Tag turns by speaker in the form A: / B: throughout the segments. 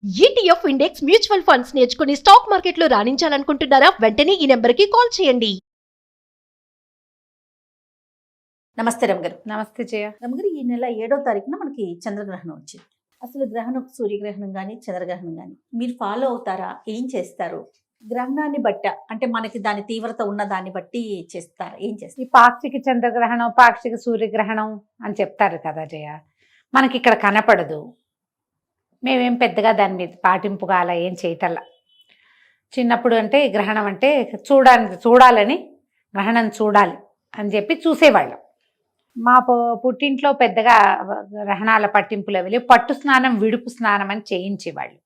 A: ETF index mutual funds నేర్చుకుని stock మార్కెట్లో రాణించాలనుకుంటున్నారా? వెంటనే ఈ నెంబర్కి కాల్ చేయండి.
B: నమస్తే రమగారు.
C: నమస్తే జయ.
B: రమగారు, ఈ నెల 7వ తారీఖున మనకి చంద్రగ్రహణం వచ్చింది. అసలు గ్రహణం, సూర్యగ్రహణం కానీ చంద్రగ్రహణం కానీ మీరు ఫాలో అవుతారా? ఏం చేస్తారు? గ్రహణాన్ని బట్ట అంటే మనకి దాని తీవ్రత ఉన్న దాన్ని బట్టి చేస్తారు, ఏం చేస్తారు?
C: ఈ పాక్షిక చంద్రగ్రహణం, పాక్షిక సూర్యగ్రహణం అని చెప్తారు కదా జయ. మనకి ఇక్కడ కనపడదు, మేమేం పెద్దగా దాని మీద పాటింపుగా అలా ఏం చేయటల్లా. చిన్నప్పుడు అంటే గ్రహణం అంటే చూడాలని, గ్రహణం చూడాలి అని చెప్పి చూసేవాళ్ళం. మా పుట్టింట్లో పెద్దగా గ్రహణాల పట్టింపులు అవి లేవు. పట్టు స్నానం, విడుపు స్నానం అని చేయించేవాళ్ళు.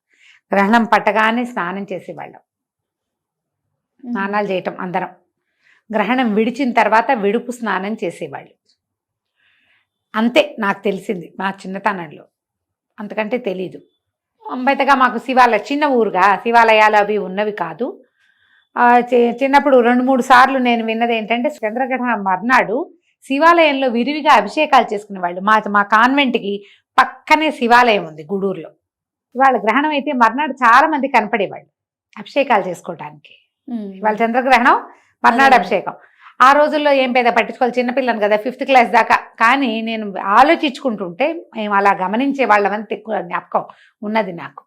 C: గ్రహణం పట్టగానే స్నానం చేసేవాళ్ళం. స్నానాలు చేయటం అందరం. గ్రహణం విడిచిన తర్వాత విడుపు స్నానం చేసేవాళ్ళు. అంతే నాకు తెలిసింది మా చిన్నతనంలో, అంతకంటే తెలీదు. పెద్దగా మాకు చిన్న ఊరుగా శివాలయాలు అవి ఉన్నవి కాదు. చిన్నప్పుడు 2-3 సార్లు నేను విన్నది ఏంటంటే, చంద్రగ్రహణం మర్నాడు శివాలయంలో విరివిగా అభిషేకాలు చేసుకునేవాళ్ళు. మా కాన్వెంట్కి పక్కనే శివాలయం ఉంది గూడూరులో. ఇవాళ గ్రహణం అయితే మర్నాడు చాలా మంది కనపడేవాళ్ళు అభిషేకాలు చేసుకోవటానికి. ఇవాళ చంద్రగ్రహణం, మర్నాడు అభిషేకం. ఆ రోజుల్లో ఏం పెద్ద పట్టించుకోవాలి, చిన్నపిల్లని కదా, 5th క్లాస్ దాకా. కానీ నేను ఆలోచించుకుంటుంటే మేము అలా గమనించే వాళ్ళమని ఎక్కువ జ్ఞాపకం ఉన్నది నాకు.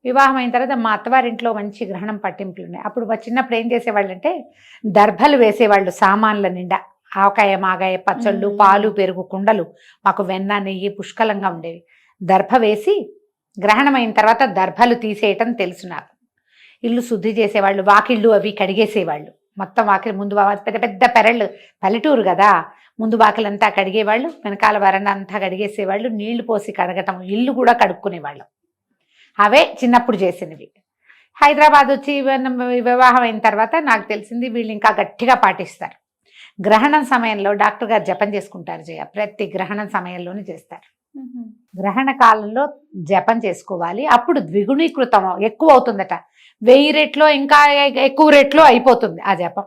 C: వివాహం అయిన తర్వాత మా అత్తవారింట్లో మంచి గ్రహణం పట్టింపులు ఉన్నాయి. అప్పుడు చిన్నప్పుడు ఏం చేసేవాళ్ళు అంటే, దర్భలు వేసేవాళ్ళు సామాన్ల నిండా. ఆవకాయ, మాగాయ, పచ్చళ్ళు, పాలు, పెరుగు, కుండలు. మాకు వెన్న, నెయ్యి పుష్కలంగా ఉండేవి. దర్భ వేసి గ్రహణం అయిన తర్వాత దర్భలు తీసేయటం తెలుసు నాకు. ఇల్లు శుద్ధి చేసేవాళ్ళు, వాకిళ్ళు అవి కడిగేసేవాళ్ళు. మొత్తం వాకిలి ముందు పెద్ద పెద్ద పెరళ్ళు, పల్లెటూరు కదా, ముందు వాకిలంతా కడిగేవాళ్ళు, వెనకాల వరండా అంతా కడిగేసేవాళ్ళు. నీళ్లు పోసి కడగటం, ఇల్లు కూడా కడుక్కునేవాళ్ళం. అవే చిన్నప్పుడు చేసినవి. హైదరాబాద్ వచ్చి వివాహం అయిన తర్వాత నాకు తెలిసింది వీళ్ళు ఇంకా గట్టిగా పాటిస్తారు. గ్రహణం సమయంలో డాక్టర్ గారు జపం చేసుకుంటారు జయ. ప్రతి గ్రహణం సమయంలోనే చేస్తారు. గ్రహణ కాలంలో జపం చేసుకోవాలి. అప్పుడు ద్విగుణీకృతం ఎక్కువ అవుతుందట. 1000 రెట్లో ఇంకా ఎక్కువ రెట్లో అయిపోతుంది ఆ జపం.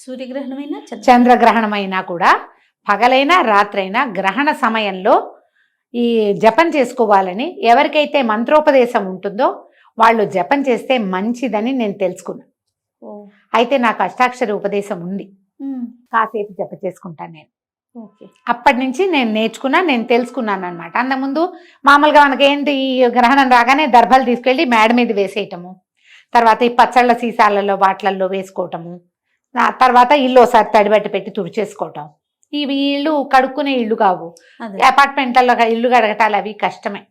B: సూర్యగ్రహణమైనా
C: చంద్రగ్రహణమైనా కూడా, పగలైనా రాత్రైనా గ్రహణ సమయంలో ఈ జపం చేసుకోవాలని ఎవరికైతే మంత్రోపదేశం ఉంటుందో వాళ్ళు జపం చేస్తే మంచిదని నేను తెలుసుకున్నాను. అయితే నాకు అష్టాక్షరి ఉపదేశం ఉంది, కాసేపు జప చేసుకుంటాను నేను. అప్పటి నుంచి నేను నేను తెలుసుకున్నాను అనమాట. అంతకుముందు మామూలుగా మనకేంటి, ఈ గ్రహణం రాగానే దర్భలు తీసుకెళ్ళి మేడ మీద వేసేయటము, తర్వాత ఈ పచ్చళ్ళ సీసాలలో వాటిలలో వేసుకోవటము, తర్వాత ఇల్లు ఒకసారి తడిబట్టి పెట్టి తుడిచేసుకోవటం. ఇవి ఇల్లు కడుక్కునే ఇల్లు కావు, అపార్ట్మెంట్లలో ఇల్లు కడగటాలు అవి కష్టమే.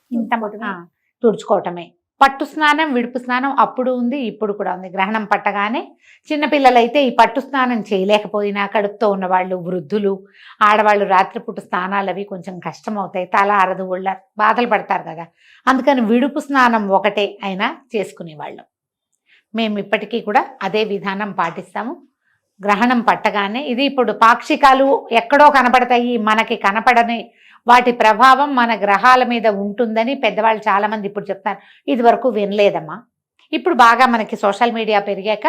C: తుడుచుకోవటమే. పట్టు స్నానం, విడుపు స్నానం అప్పుడు ఉంది, ఇప్పుడు కూడా ఉంది. గ్రహణం పట్టగానే చిన్నపిల్లలైతే ఈ పట్టు స్నానం చేయలేకపోయినా, కడుపుతో ఉన్నవాళ్ళు, వృద్ధులు, ఆడవాళ్ళు రాత్రిపూట స్నానాలు అవి కొంచెం కష్టం అవుతాయి, తల ఆరదు, ఒళ్ళ బాధలు పడతారు కదా. అందుకని విడుపు స్నానం ఒకటే అయినా చేసుకునేవాళ్ళం. మేము ఇప్పటికీ కూడా అదే విధానం పాటిస్తాము. గ్రహణం పట్టగానే, ఇది ఇప్పుడు పాక్షికాలు ఎక్కడో కనపడతాయి, మనకి కనపడని వాటి ప్రభావం మన గ్రహాల మీద ఉంటుందని పెద్దవాళ్ళు చాలామంది ఇప్పుడు చెప్తున్నారు. ఇది వరకు వినలేదమ్మా. ఇప్పుడు బాగా మనకి సోషల్ మీడియా పెరిగాక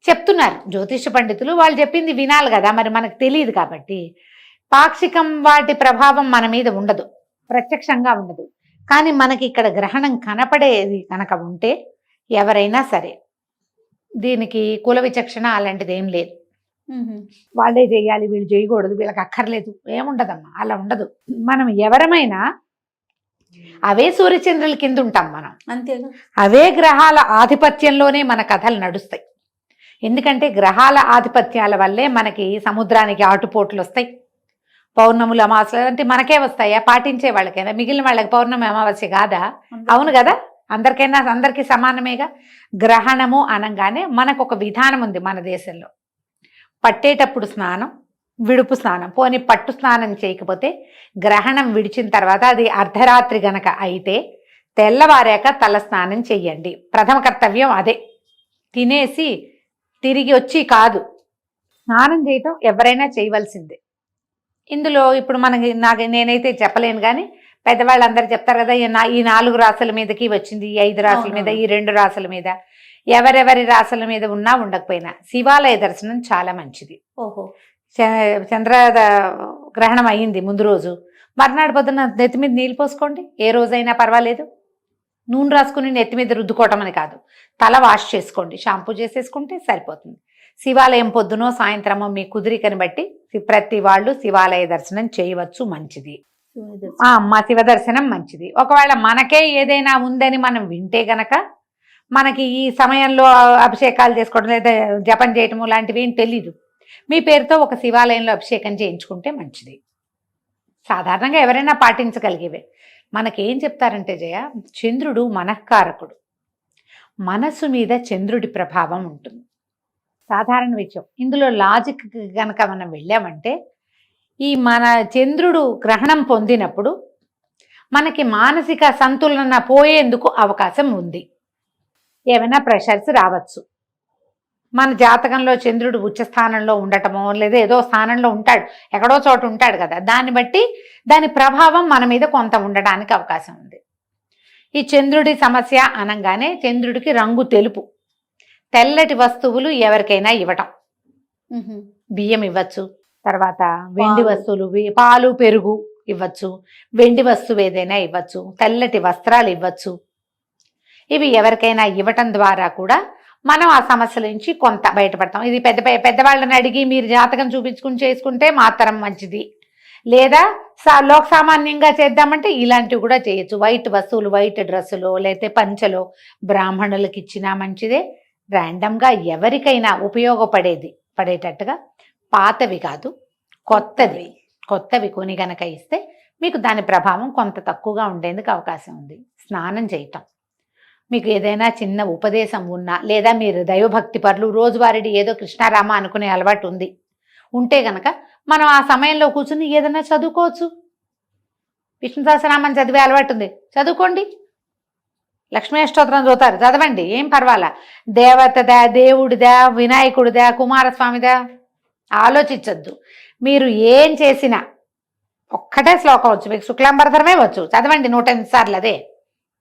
C: చెప్తున్నారు జ్యోతిష పండితులు. వాళ్ళు చెప్పింది వినాలి కదా, మరి మనకు తెలియదు కాబట్టి. పాక్షికం వాటి ప్రభావం మన మీద ఉండదు, ప్రత్యక్షంగా ఉండదు. కానీ మనకి ఇక్కడ గ్రహణం కనపడేది కనుక ఉంటే ఎవరైనా సరే, దీనికి కుల విచక్షణ అలాంటిది ఏం లేదు. వాళ్ళే చేయాలి, వీళ్ళు చేయకూడదు, వీళ్ళకి అక్కర్లేదు, ఏముండదమ్మా, అలా ఉండదు. మనం ఎవరమైనా అవే సూర్యచంద్రుల కింద ఉంటాం మనం,
B: అంతేగా. అవే
C: గ్రహాల ఆధిపత్యంలోనే మన కథలు నడుస్తాయి. ఎందుకంటే గ్రహాల ఆధిపత్యాల వల్లే మనకి సముద్రానికి ఆటుపోట్లు వస్తాయి. పౌర్ణములు, అమావాస్యలు అంటే మనకే వస్తాయా? పాటించే వాళ్ళకైనా, మిగిలిన వాళ్ళకి పౌర్ణమి అమావాస్య కాదా? అవును కదా, అందరికీ సమానమేగా. గ్రహణము అనగానే మనకు ఒక విధానం ఉంది మన దేశంలో. పట్టేటప్పుడు స్నానం, విడుపు స్నానం. పోనీ పట్టు స్నానం చేయకపోతే గ్రహణం విడిచిన తర్వాత, అది అర్ధరాత్రి గనక అయితే తెల్లవారాక తల స్నానం చెయ్యండి. ప్రథమ కర్తవ్యం అదే. తినేసి తిరిగి వచ్చి కాదు, స్నానం చేయటం ఎవరైనా చేయవలసిందే. ఇందులో ఇప్పుడు నేనైతే చెప్పలేను, కానీ పెద్దవాళ్ళందరూ చెప్తారు కదా, ఈ 4 రాసుల మీదకి వచ్చింది, ఈ 5 రాసుల మీద, ఈ 2 రాసుల మీద. ఎవరెవరి రాసుల మీద ఉన్నా ఉండకపోయినా శివాలయ దర్శనం చాలా మంచిది. చంద్ర గ్రహణం అయ్యింది ముందు రోజు, మర్నాడు పొద్దున నెత్తి మీద నీళ్ళు పోసుకోండి, ఏ రోజైనా పర్వాలేదు. నూనె రాసుకుని నెత్తి మీద రుద్దుకోవటం అని కాదు, తల వాష్ చేసుకోండి, షాంపూ చేసేసుకుంటే సరిపోతుంది. శివాలయం పొద్దునో సాయంత్రమో మీ కుదిరికని బట్టి ప్రతి వాళ్ళు శివాలయ దర్శనం చేయవచ్చు, మంచిది. మా శివ దర్శనం మంచిది. ఒకవేళ మనకే ఏదైనా ఉందని మనం వింటే గనక మనకి ఈ సమయంలో అభిషేకాలు చేసుకోవడం లేదా జపం చేయటము లాంటివి ఏం తెలీదు, మీ పేరుతో ఒక శివాలయంలో అభిషేకం చేయించుకుంటే మంచిది. సాధారణంగా ఎవరైనా పాటించగలిగేవే. మనకేం చెప్తారంటే జయ, చంద్రుడు మనఃకారకుడు, మనస్సు మీద చంద్రుడి ప్రభావం ఉంటుంది. సాధారణ విషయం. ఇందులో లాజిక్ కనుక మనం వెళ్ళామంటే ఈ మన చంద్రుడు గ్రహణం పొందినప్పుడు మనకి మానసిక సంతులన పోయేందుకు అవకాశం ఉంది. ఏమైనా ప్రెషర్స్ రావచ్చు. మన జాతకంలో చంద్రుడు ఉచ్చ స్థానంలో ఉండటమో లేదా ఏదో స్థానంలో ఉంటాడు, ఎక్కడో చోట ఉంటాడు కదా, దాన్ని బట్టి దాని ప్రభావం మన మీద కొంత ఉండడానికి అవకాశం ఉంది. ఈ చంద్రుడి సమస్య అనగానే చంద్రుడికి రంగు తెలుపు, తెల్లటి వస్తువులు ఎవరికైనా ఇవ్వటం, బియ్యం ఇవ్వచ్చు, తర్వాత వెండి వస్తువులు, పాలు పెరుగు ఇవ్వచ్చు, వెండి వస్తువు ఏదైనా ఇవ్వచ్చు, తెల్లటి వస్త్రాలు ఇవ్వచ్చు. ఇవి ఎవరికైనా ఇవ్వటం ద్వారా కూడా మనం ఆ సమస్యల నుంచి కొంత బయటపడతాం. ఇది పెద్దవాళ్ళని అడిగి మీరు జాతకం చూపించుకుని చేసుకుంటే మాత్రం మంచిది, లేదా లోక సామాన్యంగా చేద్దామంటే ఇలాంటివి కూడా చేయొచ్చు. వైట్ వస్తువులు, వైట్ డ్రెస్సులో లేకపోతే పంచలో బ్రాహ్మణులకు ఇచ్చినా మంచిదే. ర్యాండమ్గా ఎవరికైనా పడేటట్టుగా పాతవి కాదు కొత్తవి కొని గనక ఇస్తే మీకు దాని ప్రభావం కొంత తక్కువగా ఉండేందుకు అవకాశం ఉంది. స్నానం చేయటం, మీకు ఏదైనా చిన్న ఉపదేశం ఉన్నా లేదా మీరు దైవభక్తి పరులు రోజువారీ ఏదో కృష్ణారామ అనుకునే అలవాటు ఉంటే గనక మనం ఆ సమయంలో కూర్చుని ఏదైనా చదువుకోవచ్చు. విష్ణు సహస్రనామం చదివే అలవాటు ఉంది, చదువుకోండి. లక్ష్మీ అష్టోత్తరం చదువుతారు, చదవండి, ఏం పర్వాలా. దేవతదా, దేవుడిదా, వినాయకుడిదా, కుమారస్వామిదా ఆలోచించద్దు. మీరు ఏం చేసినా ఒక్కటే శ్లోకం వచ్చు, మీకు శుక్లాంబరధరమే వచ్చు, చదవండి 108 సార్లు, అదే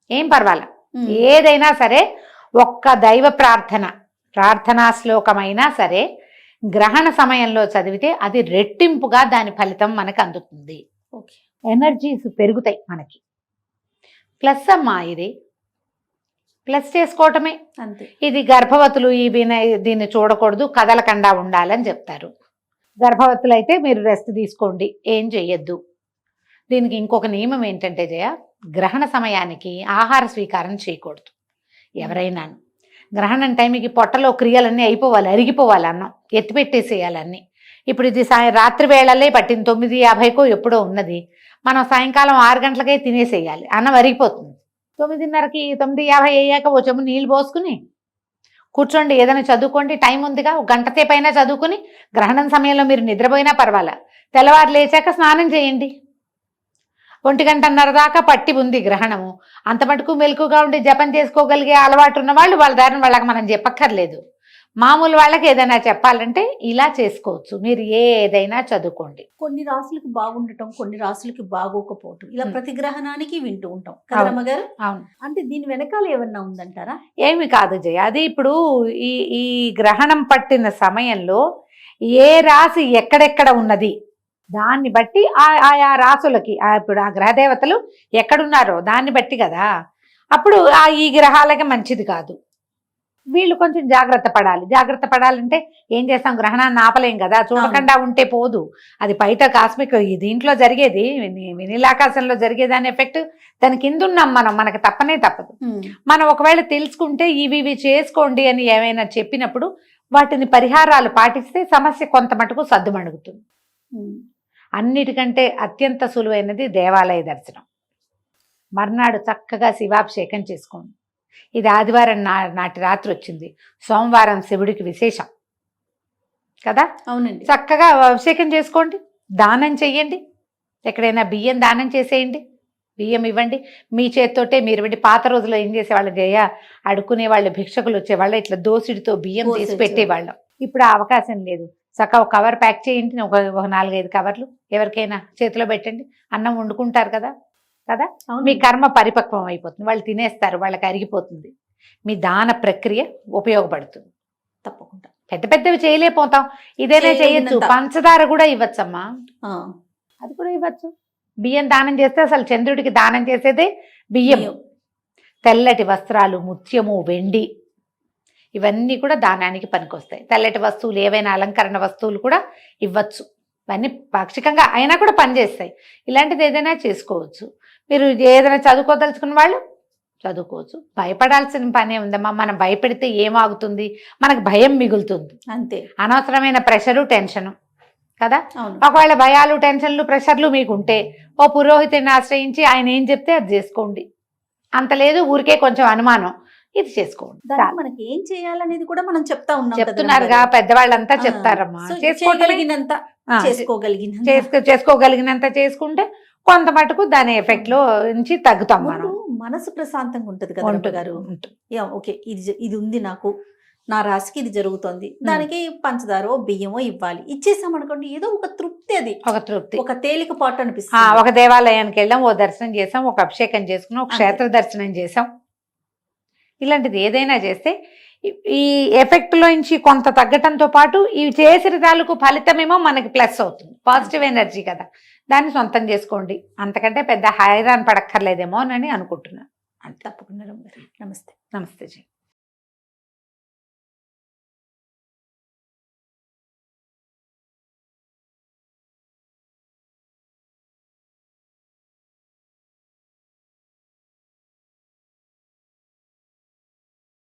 C: ఏం పర్వాలా. ఏదైనా సరే ఒక్క దైవ ప్రార్థనా శ్లోకమైనా సరే గ్రహణ సమయంలో చదివితే అది రెట్టింపుగా దాని ఫలితం మనకు అందుతుంది. ఎనర్జీస్ పెరుగుతాయి మనకి. ప్లస్ అమ్మా, ఇది ప్లస్ చేసుకోవటమే అంతే. ఇది గర్భవతులు దీన్ని చూడకూడదు, కదలకుండా ఉండాలని చెప్తారు. గర్భవతులు అయితే మీరు రెస్ట్ తీసుకోండి, ఏం చెయ్యొద్దు. దీనికి ఇంకొక నియమం ఏంటంటే జయ, గ్రహణ సమయానికి ఆహార స్వీకారం చేయకూడదు ఎవరైనా. గ్రహణం టైంకి పొట్టలో క్రియలన్నీ అయిపోవాలి, అరిగిపోవాలి, అన్నం ఎత్తిపెట్టేసేయాలన్నీ. ఇప్పుడు ఇది రాత్రి వేళలే పట్టింది, 9:50కో ఎప్పుడో ఉన్నది, మనం సాయంకాలం 6 గంటలకే తినేసేయాలి, అన్నం అరిగిపోతుంది. 9:30కి 9:50 అయ్యాక ఓ చెంబు నీళ్ళు పోసుకుని కూర్చోండి, ఏదైనా చదువుకోండి, టైం ఉందిగా, ఒక గంట సేపు అయినా చదువుకుని గ్రహణం సమయంలో మీరు నిద్రపోయినా పర్వాలా, తెల్లవారు లేచాక స్నానం చేయండి. 1:30 దాకా పట్టి ఉంది గ్రహణము, అంత మటుకు మెలకుగా ఉండి జపం చేసుకోగలిగే అలవాటు ఉన్న వాళ్ళు వాళ్ళ దారిని వాళ్ళకి మనం చెప్పక్కర్లేదు. మామూలు వాళ్ళకి ఏదైనా చెప్పాలంటే ఇలా చేసుకోవచ్చు. మీరు ఏదైనా చదువుకోండి.
B: కొన్ని రాసులకు బాగుండటం, కొన్ని రాసులకి బాగోకపోవటం, ఇలా ప్రతి గ్రహణానికి వింటూ ఉంటాం కదా రమ్మగారు.
C: అవును.
B: అంటే దీని వెనకాల ఏమన్నా ఉందంటారా?
C: ఏమి కాదు జయ, అది ఇప్పుడు ఈ గ్రహణం పట్టిన సమయంలో ఏ రాశి ఎక్కడెక్కడ ఉన్నది దాన్ని బట్టి ఆయా రాసులకి ఇప్పుడు ఆ గ్రహదేవతలు ఎక్కడున్నారో దాన్ని బట్టి కదా. అప్పుడు ఈ గ్రహాలకి మంచిది కాదు, వీళ్ళు కొంచెం జాగ్రత్త పడాలంటే ఏం చేస్తాం, గ్రహణాన్ని ఆపలేం కదా, చూడకుండా ఉంటే పోదు. అది బయట కాస్మిక్ దీంట్లో జరిగేది, వినీలాకాశంలో జరిగేదాని ఎఫెక్ట్ దాని కింద ఉన్నాం మనం, మనకు తప్పదు. మనం ఒకవేళ తెలుసుకుంటే ఇవి చేసుకోండి అని ఏమైనా చెప్పినప్పుడు వాటిని పరిహారాలు పాటిస్తే సమస్య కొంత మటుకు సద్దుమణుగుతుంది. అన్నిటికంటే అత్యంత సులువైనది దేవాలయ దర్శనం. మర్నాడు చక్కగా శివాభిషేకం చేసుకోండి. ఇది ఆదివారం నాటి రాత్రి వచ్చింది, సోమవారం శివుడికి విశేషం కదా.
B: అవునండి.
C: చక్కగా అభిషేకం చేసుకోండి, దానం చెయ్యండి, ఎక్కడైనా బియ్యం దానం చేసేయండి, బియ్యం ఇవ్వండి మీ చేత్తోటే. మీరు ఇవ్వండి. పాత రోజుల్లో ఏం చేసేవాళ్ళు జయ, అడుక్కునే వాళ్ళు, భిక్షకులు వచ్చేవాళ్ళు, ఇట్లా దోసిడితో బియ్యం తీసి పెట్టేవాళ్ళం. ఇప్పుడు ఆ అవకాశం లేదు. చక్కగా ఒక కవర్ ప్యాక్ చేయండి, ఒక 4-5 కవర్లు ఎవరికైనా చేతిలో పెట్టండి. అన్నం వండుకుంటారు కదా, మీ కర్మ పరిపక్వం అయిపోతుంది, వాళ్ళు తినేస్తారు, వాళ్ళకి అరిగిపోతుంది. మీ దాన ప్రక్రియ ఉపయోగపడుతుంది.
B: తప్పకుండా.
C: పెద్దవి చేయలేకపోతాం, ఇదేనే చేయొచ్చు. పంచదార కూడా ఇవ్వచ్చమ్మా, అది కూడా ఇవ్వచ్చు. బియ్యం దానం చేస్తే అసలు చంద్రుడికి దానం చేసేదే బియ్యం. తెల్లటి వస్త్రాలు, ముత్యము, వెండి ఇవన్నీ కూడా దానానికి పనికొస్తాయి. తెల్లటి వస్తువులు ఏవైనా అలంకరణ వస్తువులు కూడా ఇవ్వచ్చు. ఇవన్నీ పాక్షికంగా అయినా కూడా పనిచేస్తాయి. ఇలాంటిది ఏదైనా చేసుకోవచ్చు. మీరు ఏదైనా చదువుకోదలుచుకున్న వాళ్ళు చదువుకోవచ్చు. భయపడాల్సిన పనే ఉందమ్మా. మనం భయపెడితే ఏమాగుతుంది? మనకు భయం మిగులుతుంది.
B: అంతే.
C: అనవసరమైన ప్రెషరు, టెన్షను కదా.
B: అవును.
C: ఒకవేళ భయాలు, టెన్షన్లు, ప్రెషర్లు మీకుంటే ఓ పురోహితుడిని ఆశ్రయించి ఆయన ఏం చెప్తే అది చేసుకోండి. అంత లేదు ఊరికే కొంచెం అనుమానం, ఇది చేసుకోండి.
B: దానికి మనకి ఏం చేయాలనేది కూడా మనం చెప్తా ఉన్నాం కదా
C: చెప్తున్నారుగా
B: గురుగారు.
C: పెద్దవాళ్ళంతా
B: ఆ,
C: చెప్తారమ్మా.
B: సో
C: చేసుకోవటమే.
B: చేయగలిగినంత చేసుకోగలిగినంత.
C: చేసుకోగలిగినంత చేసుకుంటే కొంత మటుకు దాని ఎఫెక్ట్ లో నుంచి తగ్గుతాం మనం.
B: ముందు మనసు ప్రశాంతంగా ఉంటది కదా
C: ఉంటుంది,
B: గారు.
C: ఉంటుంది.
B: ఓకే, ఇది ఉంది నాకు, నా రాశికి ఇది జరుగుతోంది, దానికి పంచదారో బియ్యమో ఇవ్వాలి, ఇచ్చేసాం అనుకోండి, ఏదో ఒక తృప్తి, అది
C: ఒక తృప్తి,
B: ఒక తేలికపాటు అనిపిస్తుంది.
C: ఒక దేవాలయానికి వెళ్ళాం, ఓ దర్శనం చేసాం, ఒక అభిషేకం చేసుకున్నాం, ఒక క్షేత్ర దర్శనం చేసాం. ఇలాంటిది ఏదైనా చేస్తే ఈ ఎఫెక్ట్ లో నుంచి కొంత తగ్గటంతో పాటు ఈ చేసిన తాలూకు ఫలితమేమో మనకి ప్లస్ అవుతుంది. పాజిటివ్ ఎనర్జీ కదా, దాన్ని సొంతం చేసుకోండి. అంతకంటే పెద్ద హైరాన్ పడక్కర్లేదేమో అని అనుకుంటున్నాను.
B: తప్పకుండా రమ్య గారు. నమస్తే.
C: నమస్తే జీ.